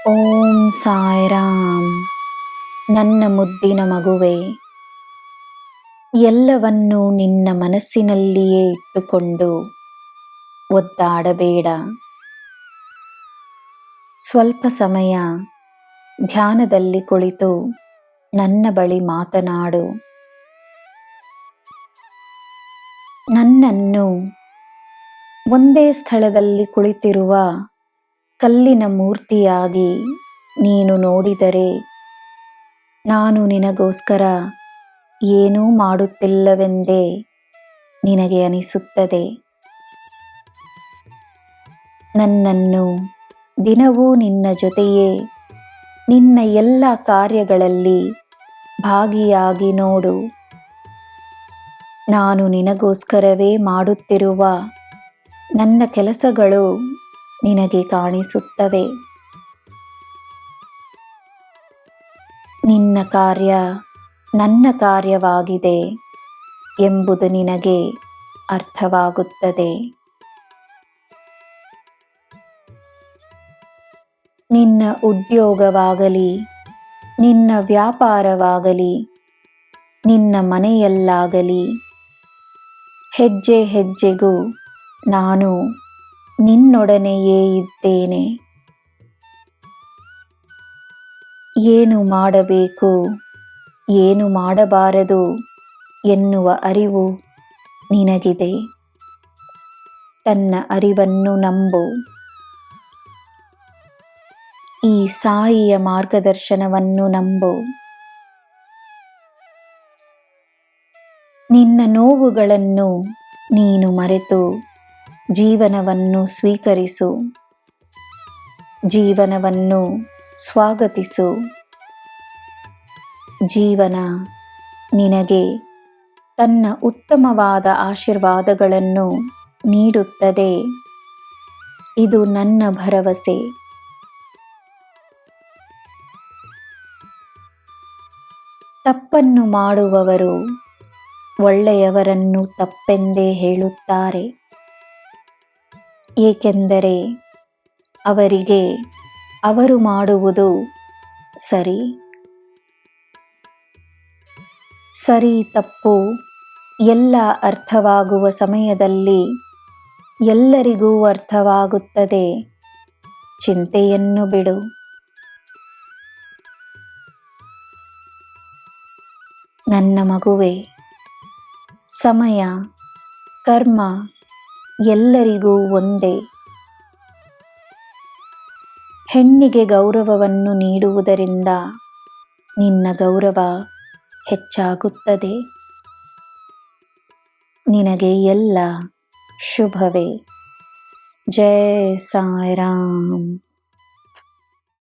ಓಂ ಸಾಯಿರಾಮ್. ನನ್ನ ಮುದ್ದಿನ ಮಗುವೆ, ಎಲ್ಲವನ್ನೂ ನಿನ್ನ ಮನಸ್ಸಿನಲ್ಲಿಯೇ ಇಟ್ಟುಕೊಂಡು ಒದ್ದಾಡಬೇಡ. ಸ್ವಲ್ಪ ಸಮಯ ಧ್ಯಾನದಲ್ಲಿ ಕುಳಿತು ನನ್ನ ಬಳಿ ಮಾತನಾಡು. ನನ್ನನ್ನು ಒಂದೇ ಸ್ಥಳದಲ್ಲಿ ಕುಳಿತಿರುವ ಕಲ್ಲಿನ ಮೂರ್ತಿಯಾಗಿ ನೀನು ನೋಡಿದರೆ, ನಾನು ನಿನಗೋಸ್ಕರ ಏನೂ ಮಾಡುತ್ತಿಲ್ಲವೆಂದೇ ನಿನಗೆ ಅನಿಸುತ್ತದೆ. ನನ್ನನ್ನು ದಿನವೂ ನಿನ್ನ ಜೊತೆಯೇ ನಿನ್ನ ಎಲ್ಲ ಕಾರ್ಯಗಳಲ್ಲಿ ಭಾಗಿಯಾಗಿ ನೋಡು. ನಾನು ನಿನಗೋಸ್ಕರವೇ ಮಾಡುತ್ತಿರುವ ನನ್ನ ಕೆಲಸಗಳು ನಿನಗೆ ಕಾಣಿಸುತ್ತವೆ. ನಿನ್ನ ಕಾರ್ಯ ನನ್ನ ಕಾರ್ಯವಾಗಿದೆ ಎಂಬುದು ನಿನಗೆ ಅರ್ಥವಾಗುತ್ತದೆ. ನಿನ್ನ ಉದ್ಯೋಗವಾಗಲಿ, ನಿನ್ನ ವ್ಯಾಪಾರವಾಗಲಿ, ನಿನ್ನ ಮನೆಯಲ್ಲಾಗಲಿ, ಹೆಜ್ಜೆ ಹೆಜ್ಜೆಗೂ ನಾನು ನಿನ್ನೊಡನೆಯೇ ಇದ್ದೇನೆ. ಏನು ಮಾಡಬೇಕು, ಏನು ಮಾಡಬಾರದು ಎನ್ನುವ ಅರಿವು ನಿನಗಿದೆ. ತನ್ನ ಅರಿವನ್ನು ನಂಬು. ಈ ಸಾಯಿಯ ಮಾರ್ಗದರ್ಶನವನ್ನು ನಂಬು. ನಿನ್ನ ನೋವುಗಳನ್ನು ನೀನು ಮರೆತು ಜೀವನವನ್ನು ಸ್ವೀಕರಿಸು. ಜೀವನವನ್ನು ಸ್ವಾಗತಿಸು. ಜೀವನ ನಿನಗೆ ತನ್ನ ಉತ್ತಮವಾದ ಆಶೀರ್ವಾದಗಳನ್ನು ನೀಡುತ್ತದೆ. ಇದು ನನ್ನ ಭರವಸೆ. ತಪ್ಪನ್ನು ಮಾಡುವವರು ಒಳ್ಳೆಯವರನ್ನು ತಪ್ಪೆಂದೇ ಹೇಳುತ್ತಾರೆ. ಏಕೆಂದರೆ ಅವರಿಗೆ ಅವರು ಮಾಡುವುದು ಸರಿ. ಸರಿ ತಪ್ಪು ಎಲ್ಲ ಅರ್ಥವಾಗುವ ಸಮಯದಲ್ಲಿ ಎಲ್ಲರಿಗೂ ಅರ್ಥವಾಗುತ್ತದೆ. ಚಿಂತೆಯನ್ನು ಬಿಡು. ನನ್ನ ಮಗುವೆ, ಸಮಯ, ಕರ್ಮ ಎಲ್ಲರಿಗೂ ಒಂದೇ. ಹೆಣ್ಣಿಗೆ ಗೌರವವನ್ನು ನೀಡುವುದರಿಂದ ನಿನ್ನ ಗೌರವ ಹೆಚ್ಚಾಗುತ್ತದೆ. ನಿನಗೆ ಎಲ್ಲ ಶುಭವೇ. ಜೈ ಸಾಯಿರಾಮ್.